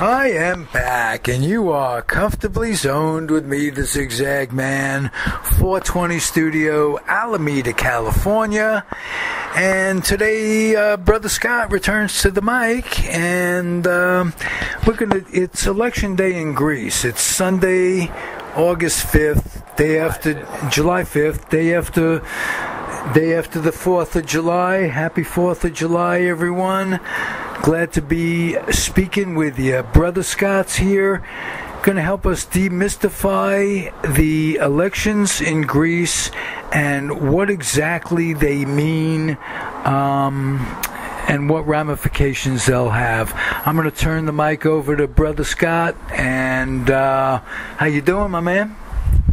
I am back, and you are comfortably zoned with me, the Zigzag Man, 420 Studio, Alameda, California. And today, Brother Scott returns to the mic, and it's election day in Greece. It's Sunday, August 5th, July 5th, day after the 4th of July. Happy 4th of July, everyone. Glad to be speaking with you. Brother Scott's here, going to help us demystify the elections in Greece and what exactly they mean and what ramifications they'll have. I'm going to turn the mic over to Brother Scott. And how you doing, my man?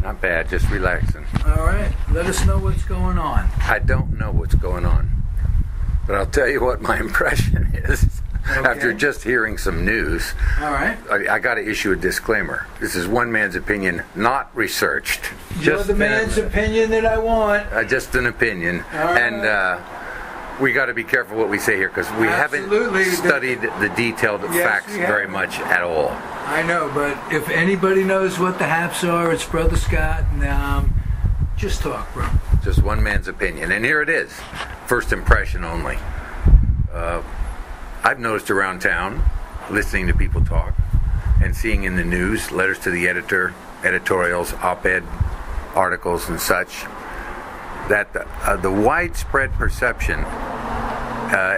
Not bad, just relaxing. All right, let us know what's going on. I don't know what's going on, but I'll tell you what my impression is. Okay. After just hearing some news. All right. I got to issue a disclaimer. This is one man's opinion, not researched. You're the man's opinion that I want. Just an opinion. All right. And we got to be careful what we say here, because we haven't studied the detailed facts very much at all. I know, but if anybody knows what the haps are, it's Brother Scott. And just talk, bro. Just one man's opinion. And here it is. First impression only. I've noticed around town, listening to people talk, and seeing in the news, letters to the editor, editorials, op-ed articles and such, that the widespread perception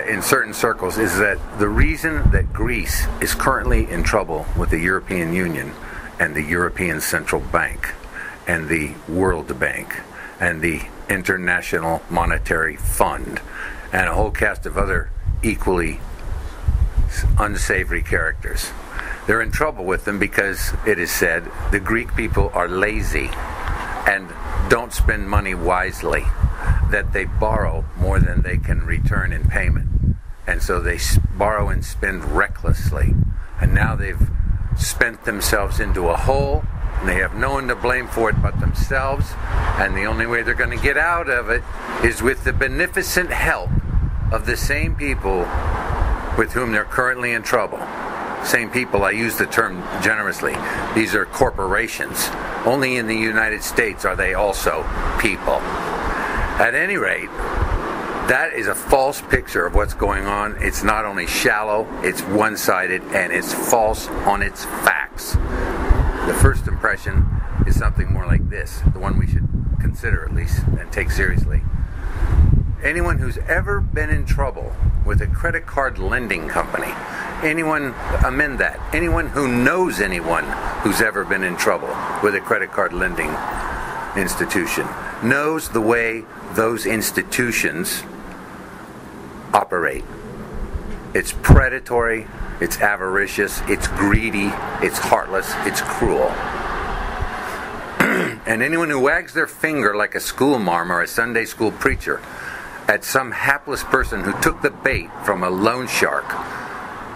in certain circles is that the reason that Greece is currently in trouble with the European Union and the European Central Bank and the World Bank and the International Monetary Fund and a whole cast of other equally unsavory characters. They're in trouble with them because, it is said, the Greek people are lazy and don't spend money wisely, that they borrow more than they can return in payment, and so they borrow and spend recklessly, and now they've spent themselves into a hole, and they have no one to blame for it but themselves, and the only way they're going to get out of it is with the beneficent help of the same people with whom they're currently in trouble. Same people, I use the term generously. These are corporations. Only in the United States are they also people. At any rate, that is a false picture of what's going on. It's not only shallow, it's one-sided, and it's false on its facts. The first impression is something more like this, the one we should consider at least and take seriously. Anyone who's ever been in trouble with a credit card lending company, anyone who knows anyone who's ever been in trouble with a credit card lending institution, knows the way those institutions operate. It's predatory, it's avaricious, it's greedy, it's heartless, it's cruel. And anyone who wags their finger like a schoolmarm or a Sunday school preacher at some hapless person who took the bait from a loan shark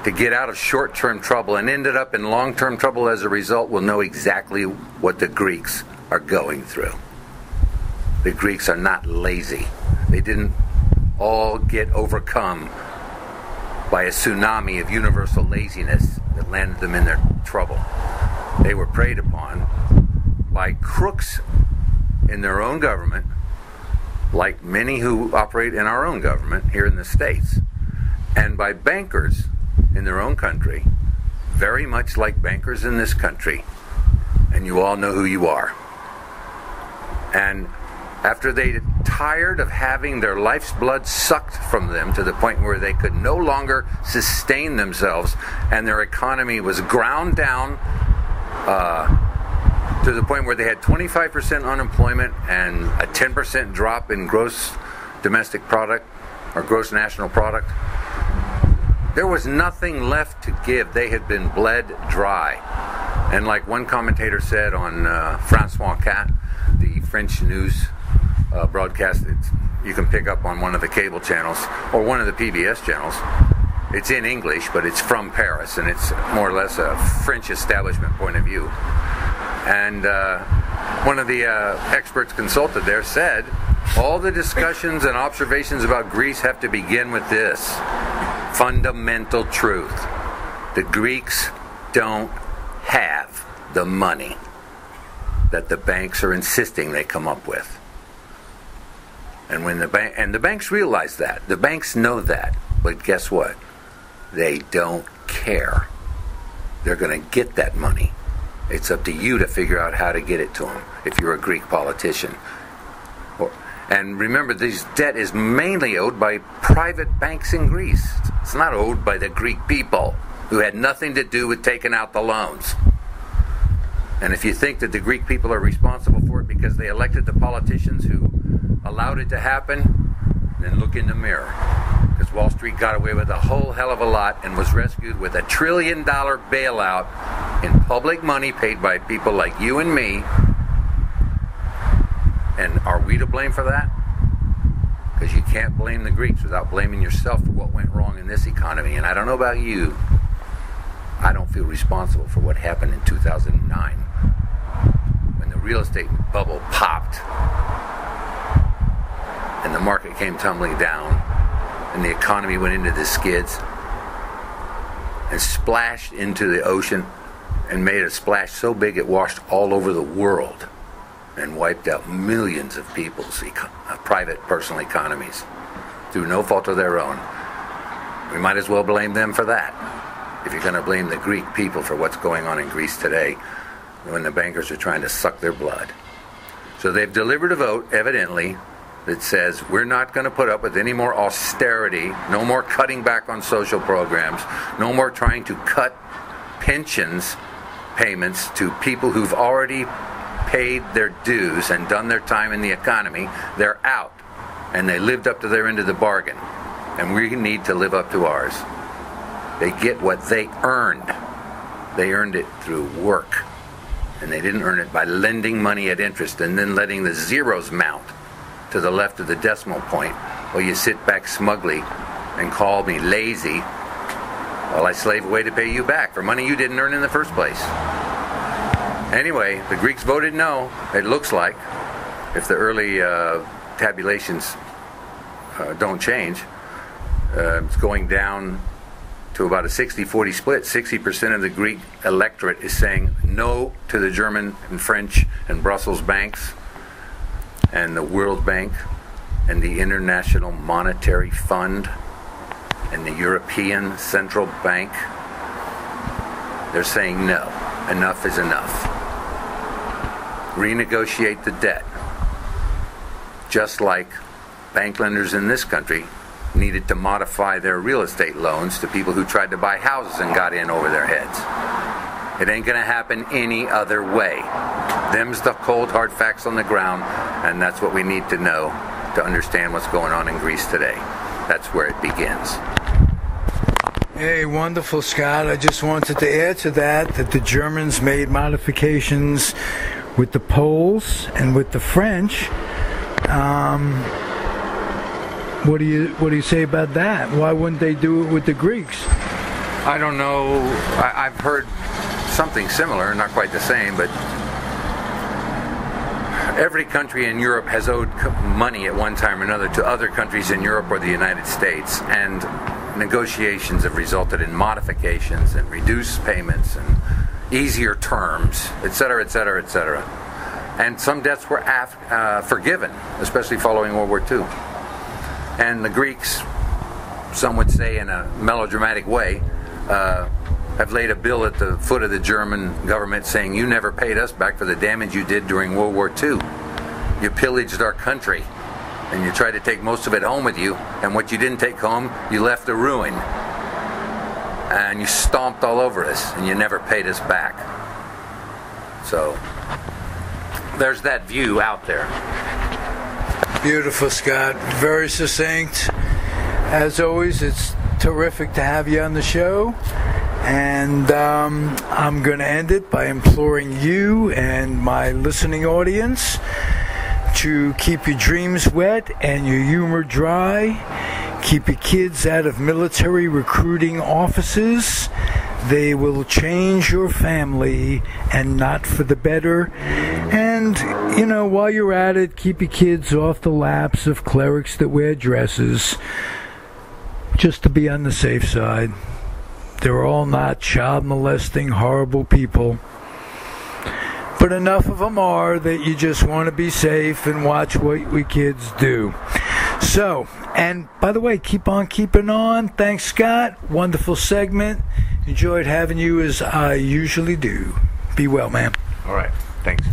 to get out of short-term trouble and ended up in long-term trouble as a result will know exactly what the Greeks are going through. The Greeks are not lazy. They didn't all get overcome by a tsunami of universal laziness that landed them in their trouble. They were preyed upon by crooks in their own government, like many who operate in our own government here in the States, and by bankers in their own country, very much like bankers in this country, and you all know who you are. And after they tired of having their life's blood sucked from them to the point where they could no longer sustain themselves and their economy was ground down to the point where they had 25% unemployment and a 10% drop in gross domestic product or gross national product, there was nothing left to give. They had been bled dry. And like one commentator said on Francois Cat, the French news broadcast that you can pick up on one of the cable channels or one of the PBS channels. It's in English, but it's from Paris, and it's more or less a French establishment point of view. And one of the experts consulted there said, all the discussions and observations about Greece have to begin with this fundamental truth. The Greeks don't have the money that the banks are insisting they come up with. And when the banks realize that, the banks know that, but guess what? They don't care. They're going to get that money. It's up to you to figure out how to get it to them if you're a Greek politician. And remember, this debt is mainly owed by private banks in Greece. It's not owed by the Greek people, who had nothing to do with taking out the loans. And if you think that the Greek people are responsible for it because they elected the politicians who allowed it to happen, then look in the mirror. Because Wall Street got away with a whole hell of a lot and was rescued with $1 trillion bailout in public money paid by people like you and me. And are we to blame for that? Because you can't blame the Greeks without blaming yourself for what went wrong in this economy. And I don't know about you, I don't feel responsible for what happened in 2009 when the real estate bubble popped and the market came tumbling down and the economy went into the skids and splashed into the ocean and made a splash so big it washed all over the world and wiped out millions of people's private personal economies through no fault of their own. We might as well blame them for that. If you're going to blame the Greek people for what's going on in Greece today, when the bankers are trying to suck their blood. So they've delivered a vote, evidently, that says we're not going to put up with any more austerity, no more cutting back on social programs, no more trying to cut pensions payments to people who've already paid their dues and done their time in the economy. They're out, and they lived up to their end of the bargain, and we need to live up to ours. They get what they earned. They earned it through work, and they didn't earn it by lending money at interest and then letting the zeros mount to the left of the decimal point while you sit back smugly and call me lazy while I slave away to pay you back for money you didn't earn in the first place. Anyway, the Greeks voted no, it looks like, if the early tabulations don't change. It's going down to about a 60-40 split. 60% of the Greek electorate is saying no to the German and French and Brussels banks and the World Bank and the International Monetary Fund and the European Central Bank. They're saying no. Enough is enough. Renegotiate the debt. Just like bank lenders in this country needed to modify their real estate loans to people who tried to buy houses and got in over their heads. It ain't going to happen any other way. Them's the cold, hard facts on the ground, and that's what we need to know to understand what's going on in Greece today. That's where it begins. Hey, wonderful, Scott. I just wanted to add to that the Germans made modifications with the Poles and with the French. What do you say about that? Why wouldn't they do it with the Greeks? I don't know. I've heard something similar, not quite the same, but every country in Europe has owed money at one time or another to other countries in Europe or the United States, and negotiations have resulted in modifications and reduced payments and easier terms, etc., etc., etc. And some debts were forgiven, especially following World War II. And the Greeks, some would say in a melodramatic way, have laid a bill at the foot of the German government saying, you never paid us back for the damage you did during World War II. You pillaged our country, and you tried to take most of it home with you, and what you didn't take home, you left a ruin. And you stomped all over us, and you never paid us back. So, there's that view out there. Beautiful, Scott. Very succinct. As always, it's terrific to have you on the show. And I'm going to end it by imploring you and my listening audience to keep your dreams wet and your humor dry. Keep your kids out of military recruiting offices. They will change your family, and not for the better. And, while you're at it, keep your kids off the laps of clerics that wear dresses, just to be on the safe side. They're all not child molesting, horrible people. But enough of them are that you just want to be safe and watch what we kids do. So, and by the way, keep on keeping on. Thanks, Scott. Wonderful segment. Enjoyed having you as I usually do. Be well, man. All right. Thanks.